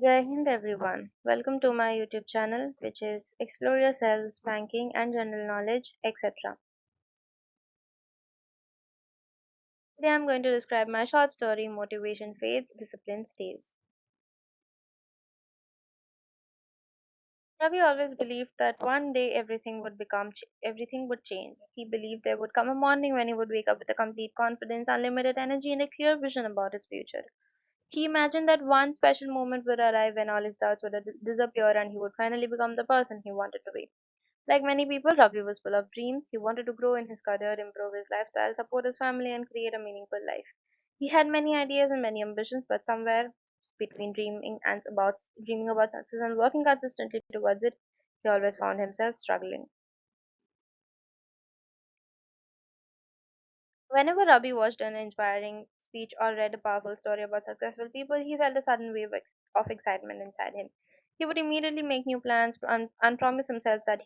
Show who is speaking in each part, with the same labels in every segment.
Speaker 1: Jai Hind everyone. Welcome to my YouTube channel, which is Explore Yourselves, Banking and General Knowledge, etc. Today I'm going to describe my short story Motivation Fades, Discipline Stays. Ravi always believed that one day everything would change. He believed there would come a morning when he would wake up with a complete confidence, unlimited energy, and a clear vision about his future. He imagined that one special moment would arrive when all his doubts would disappear and he would finally become the person he wanted to be. Like many people, Ravi was full of dreams. He wanted to grow in his career, improve his lifestyle, support his family, and create a meaningful life. He had many ideas and many ambitions, but somewhere between dreaming about success and working consistently towards it, he always found himself struggling. Whenever Ravi watched an inspiring speech or read a powerful story about successful people, he felt a sudden wave of excitement inside him. He would immediately make new plans and promise himself that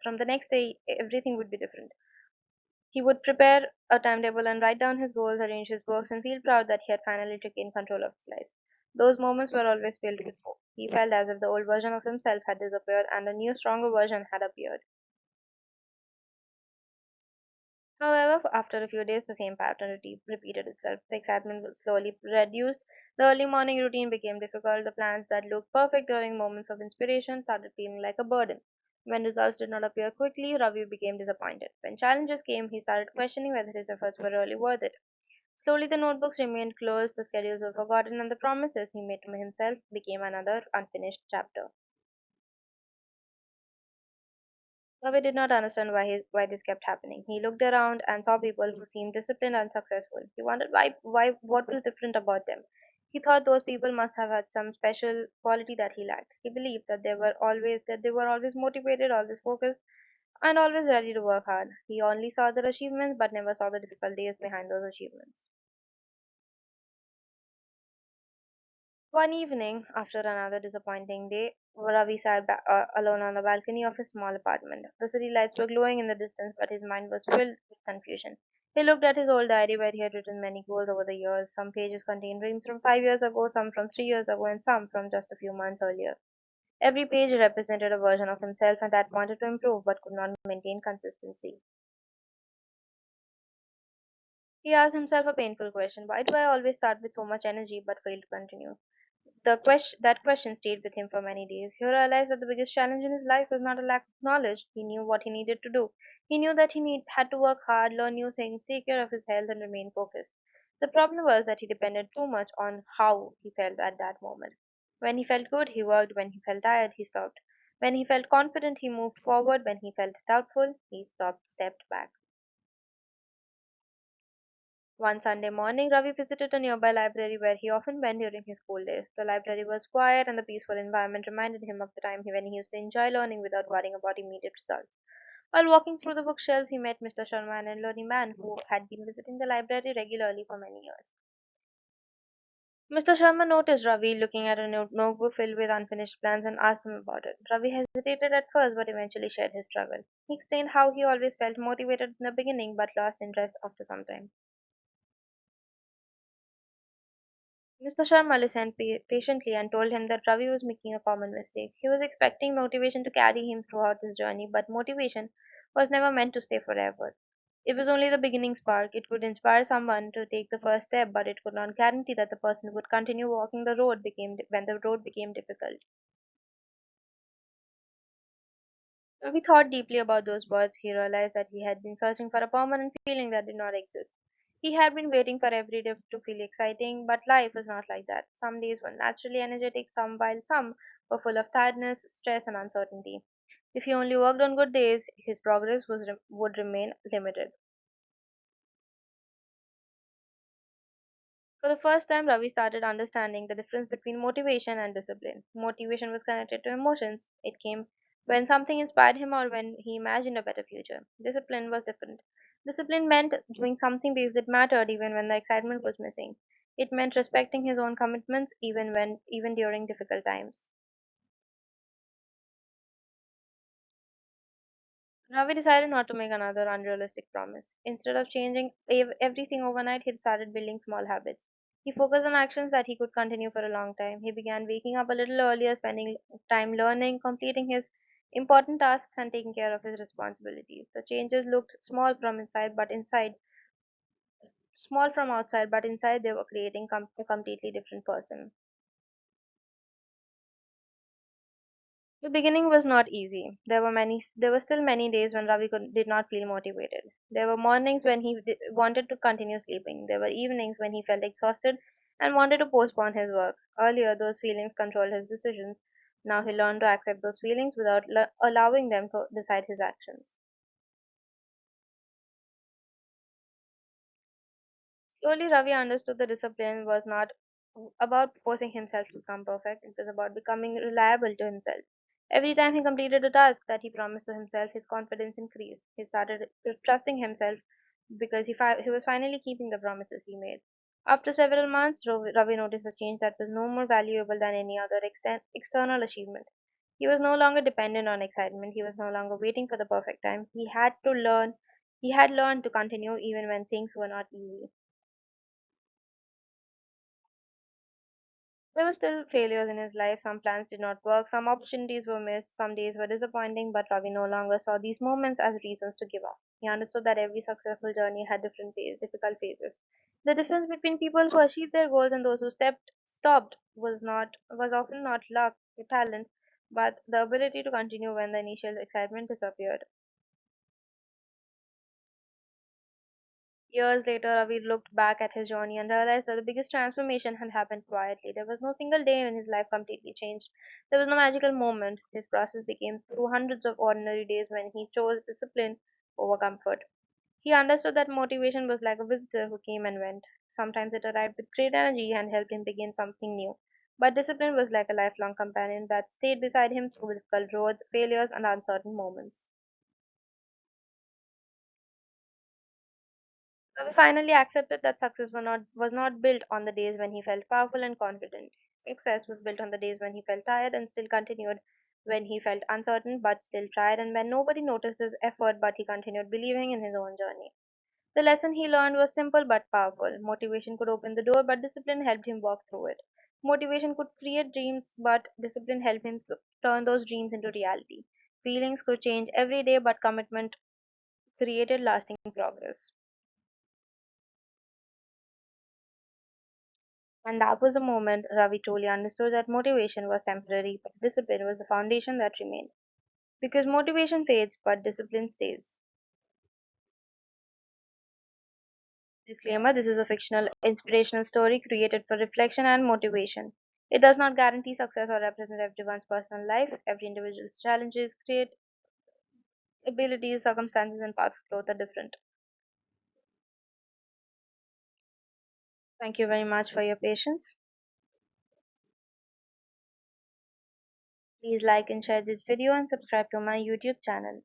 Speaker 1: from the next day, everything would be different. He would prepare a timetable and write down his goals, arrange his books, and feel proud that he had finally taken control of his life. Those moments were always filled with hope. He felt as if the old version of himself had disappeared and a new, stronger version had appeared. However, after a few days, the same pattern repeated itself. The excitement was slowly reduced. The early morning routine became difficult. The plans that looked perfect during moments of inspiration started feeling like a burden. When results did not appear quickly, Ravi became disappointed. When challenges came, he started questioning whether his efforts were really worth it. Slowly, the notebooks remained closed, the schedules were forgotten, and the promises he made to himself became another unfinished chapter. Ravi did not understand why this kept happening. He looked around and saw people who seemed disciplined and successful. He wondered what was different about them. He thought those people must have had some special quality that he lacked. He believed that they were always motivated, always focused, and always ready to work hard. He only saw their achievements but never saw the difficult days behind those achievements. One evening, after another disappointing day, Ravi sat alone on the balcony of his small apartment. The city lights were glowing in the distance, but his mind was filled with confusion. He looked at his old diary where he had written many goals over the years. Some pages contained dreams from 5 years ago, some from 3 years ago, and some from just a few months earlier. Every page represented a version of himself and that wanted to improve but could not maintain consistency. He asked himself a painful question: why do I always start with so much energy but fail to continue? That question stayed with him for many days. He realized that the biggest challenge in his life was not a lack of knowledge. He knew what he needed to do. He knew that had to work hard, learn new things, take care of his health, and remain focused. The problem was that he depended too much on how he felt at that moment. When he felt good, he worked. When he felt tired, he stopped. When he felt confident, he moved forward. When he felt doubtful, stepped back. One Sunday morning, Ravi visited a nearby library where he often went during his school days. The library was quiet, and the peaceful environment reminded him of the time when he used to enjoy learning without worrying about immediate results. While walking through the bookshelves, he met Mr. Sharma, an elderly man who had been visiting the library regularly for many years. Mr. Sharma noticed Ravi looking at a notebook filled with unfinished plans and asked him about it. Ravi hesitated at first but eventually shared his struggle. He explained how he always felt motivated in the beginning but lost interest after some time. Mr. Sharma listened patiently and told him that Ravi was making a common mistake. He was expecting motivation to carry him throughout his journey, but motivation was never meant to stay forever. It was only the beginning spark. It could inspire someone to take the first step, but it could not guarantee that the person would continue walking when the road became difficult. When he thought deeply about those words, he realized that he had been searching for a permanent feeling that did not exist. He had been waiting for every day to feel exciting, but life was not like that. Some days were naturally energetic, while some were full of tiredness, stress, and uncertainty. If he only worked on good days, his would remain limited. For the first time, Ravi started understanding the difference between motivation and discipline. Motivation was connected to emotions. It came when something inspired him or when he imagined a better future. Discipline was different. Discipline meant doing something because it mattered even when the excitement was missing. It meant respecting his own commitments even during difficult times. Ravi decided not to make another unrealistic promise. Instead of changing everything overnight, he started building small habits. He focused on actions that he could continue for a long time. He began waking up a little earlier, spending time learning, completing his important tasks, and taking care of his responsibilities. The changes looked small from outside, but inside they were creating a completely different person. The beginning was not easy. There were still many days when did not feel motivated. There were mornings when wanted to continue sleeping. There were evenings when he felt exhausted and wanted to postpone his work. Earlier, those feelings controlled his decisions. Now he learned to accept those feelings without allowing them to decide his actions. Slowly, Ravi understood that discipline was not about forcing himself to become perfect, it was about becoming reliable to himself. Every time he completed a task that he promised to himself, his confidence increased. He started trusting himself because he was finally keeping the promises he made. After several months, Ravi noticed a change that was no more valuable than any other external achievement. He was no longer dependent on excitement. He was no longer waiting for the perfect time. He had learned to continue even when things were not easy. There were still failures in his life. Some plans did not work, some opportunities were missed, some days were disappointing, but Ravi no longer saw these moments as reasons to give up. He understood that every successful journey had difficult phases. The difference between people who achieved their goals and those who stopped was often not luck or talent, but the ability to continue when the initial excitement disappeared. Years later, Ravi looked back at his journey and realized that the biggest transformation had happened quietly. There was no single day when his life completely changed. There was no magical moment. His process became through hundreds of ordinary days when he chose discipline over comfort. He understood that motivation was like a visitor who came and went. Sometimes it arrived with great energy and helped him begin something new. But discipline was like a lifelong companion that stayed beside him through difficult roads, failures, and uncertain moments. Ravi finally accepted that was not built on the days when he felt powerful and confident. Success was built on the days when he felt tired and still continued, when he felt uncertain but still tried, and when nobody noticed his effort but he continued believing in his own journey. The lesson he learned was simple but powerful. Motivation could open the door, but discipline helped him walk through it. Motivation could create dreams, but discipline helped him turn those dreams into reality. Feelings could change every day, but commitment created lasting progress. And that was the moment Ravi truly understood that motivation was temporary, but discipline was the foundation that remained. Because motivation fades, but discipline stays. Disclaimer: this is a fictional, inspirational story created for reflection and motivation. It does not guarantee success or represent everyone's personal life. Every individual's challenges, create abilities, circumstances, and path of growth are different. Thank you very much for your patience. Please like and share this video and subscribe to my YouTube channel.